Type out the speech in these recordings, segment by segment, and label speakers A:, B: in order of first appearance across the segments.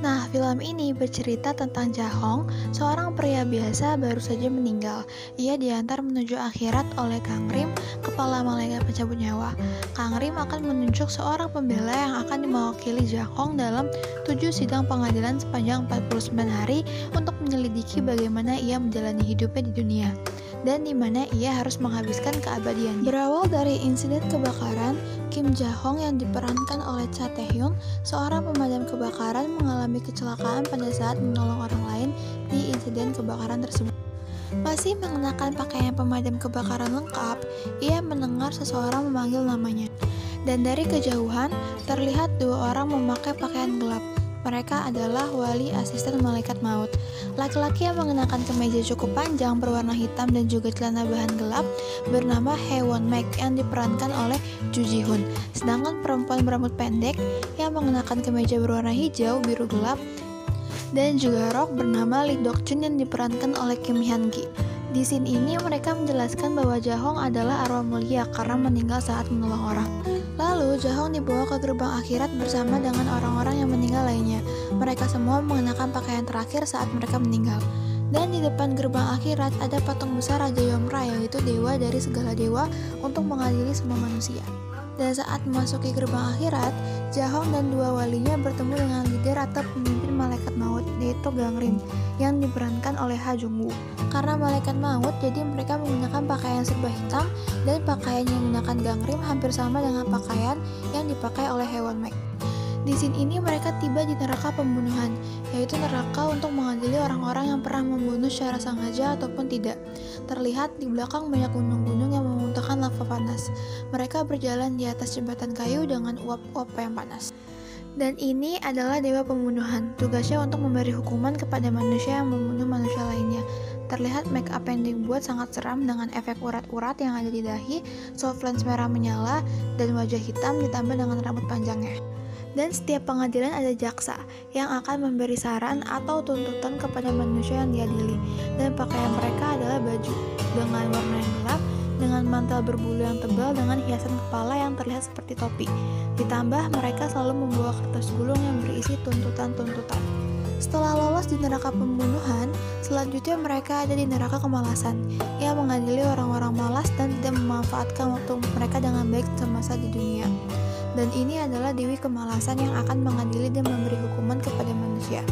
A: Nah, film ini bercerita tentang Jahong, seorang pria biasa baru saja meninggal. Ia diantar menuju akhirat oleh Kang Rim, kepala malaikat pencabut nyawa. Kang Rim akan menunjuk seorang pembela yang akan mewakili Jahong dalam 7 sidang pengadilan sepanjang 49 hari untuk menyelidiki bagaimana ia menjalani hidupnya di dunia dan di mana ia harus menghabiskan keabadiannya. Berawal dari insiden kebakaran, Kim Ja-hong yang diperankan oleh Cha Tae-hyun, seorang pemadam kebakaran, mengalami kecelakaan pada saat menolong orang lain di insiden kebakaran tersebut. Masih mengenakan pakaian pemadam kebakaran lengkap, ia mendengar seseorang memanggil namanya. Dan dari kejauhan, terlihat dua orang memakai pakaian gelap. Mereka adalah wali asisten malaikat maut. Laki-laki yang mengenakan kemeja cukup panjang berwarna hitam dan juga celana bahan gelap bernama Haewon Mek yang diperankan oleh Ju Ji-hoon. Sedangkan perempuan berambut pendek yang mengenakan kemeja berwarna hijau biru gelap dan juga rok bernama Lee Dok Chun yang diperankan oleh Kim Hyun Gi. Di scene ini mereka menjelaskan bahwa Jahong adalah arwah mulia karena meninggal saat menolong orang. Lalu Jahong dibawa ke gerbang akhirat bersama dengan orang-orang yang meninggal lainnya. Mereka semua mengenakan pakaian terakhir saat mereka meninggal. Dan di depan gerbang akhirat ada patung besar Raja Yomra, yaitu dewa dari segala dewa untuk mengadili semua manusia. Dan saat memasuki gerbang akhirat, Jahong dan dua walinya bertemu dengan leader atau pemimpin malaikat maut, yaitu Kang Rim, yang diperankan oleh Ha Jung-woo. Karena malaikat maut, jadi mereka menggunakan pakaian serba hitam, dan pakaian yang digunakan Kang Rim hampir sama dengan pakaian yang dipakai oleh Haewon Mek. Di scene ini mereka tiba di neraka pembunuhan, yaitu neraka untuk mengadili orang-orang yang pernah membunuh secara sengaja ataupun tidak. Terlihat di belakang banyak gunung-gunung yang memuntahkan lava panas. Mereka berjalan di atas jembatan kayu dengan uap-uap yang panas. Dan ini adalah dewa pembunuhan. Tugasnya untuk memberi hukuman kepada manusia yang membunuh manusia lainnya. Terlihat make up yang dibuat sangat seram dengan efek urat-urat yang ada di dahi, soft lens merah menyala, dan wajah hitam ditambah dengan rambut panjangnya. Dan setiap pengadilan ada jaksa yang akan memberi saran atau tuntutan kepada manusia yang diadili. Dan pakaian mereka adalah baju dengan warna yang gelap, dengan mantel berbulu yang tebal dengan hiasan kepala yang terlihat seperti topi. Ditambah mereka selalu membawa kertas gulung yang berisi tuntutan-tuntutan. Setelah lolos di neraka pembunuhan, selanjutnya mereka ada di neraka kemalasan yang mengadili orang-orang malas dan tidak memanfaatkan waktu mereka dengan baik semasa di dunia. Dan ini adalah Dewi Kemalasan yang akan mengadili dan memberi hukuman kepada manusia.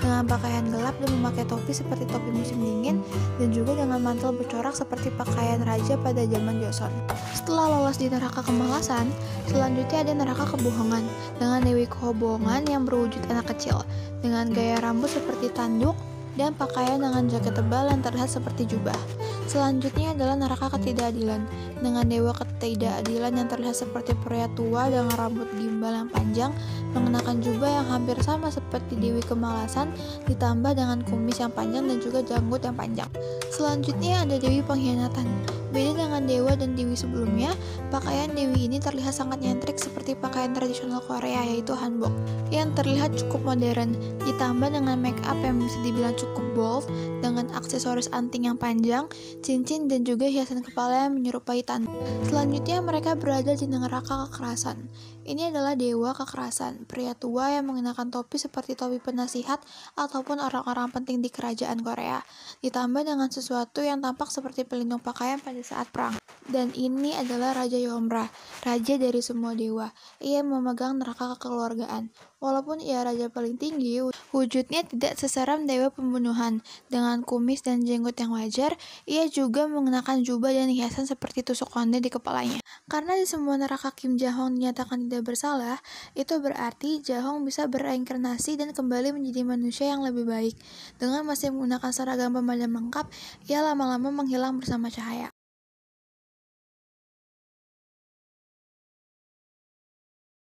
A: Dengan pakaian gelap dan memakai topi seperti topi musim dingin, dan juga dengan mantel bercorak seperti pakaian raja pada zaman Joseon. Setelah lolos di neraka kemalasan, selanjutnya ada neraka kebohongan dengan Dewi Kebohongan yang berwujud anak kecil, dengan gaya rambut seperti tanduk dan pakaian dengan jaket tebal yang terlihat seperti jubah. Selanjutnya adalah neraka ketidakadilan dengan dewa ketidakadilan yang terlihat seperti pria tua dengan rambut gimbal yang panjang, mengenakan jubah yang hampir sama seperti Dewi Kemalasan, ditambah dengan kumis yang panjang dan juga janggut yang panjang. Selanjutnya ada Dewi Pengkhianatan. Beda dengan dewa dan dewi sebelumnya, pakaian dewi ini terlihat sangat nyentrik seperti pakaian tradisional Korea, yaitu hanbok, yang terlihat cukup modern, ditambah dengan make up yang bisa dibilang cukup bold, dengan aksesoris anting yang panjang, cincin, dan juga hiasan kepala yang menyerupai tanduk. Selanjutnya mereka berada di neraka kekerasan. Ini adalah dewa kekerasan, pria tua yang mengenakan topi seperti topi penasihat ataupun orang-orang penting di kerajaan Korea, ditambah dengan sesuatu yang tampak seperti pelindung pakaian pada saat perang. Dan ini adalah Raja Yomra, raja dari semua dewa. Ia memegang neraka kekeluargaan. Walaupun ia raja paling tinggi, wujudnya tidak seseram dewa pembunuhan. Dengan kumis dan jenggot yang wajar, ia juga mengenakan jubah dan hiasan seperti tusuk konde di kepalanya. Karena di semua neraka Kim Ja-hong dinyatakan tidak bersalah, itu berarti Ja-hong bisa bereinkarnasi dan kembali menjadi manusia yang lebih baik. Dengan masih menggunakan seragam pemadam lengkap, ia lama-lama menghilang bersama cahaya.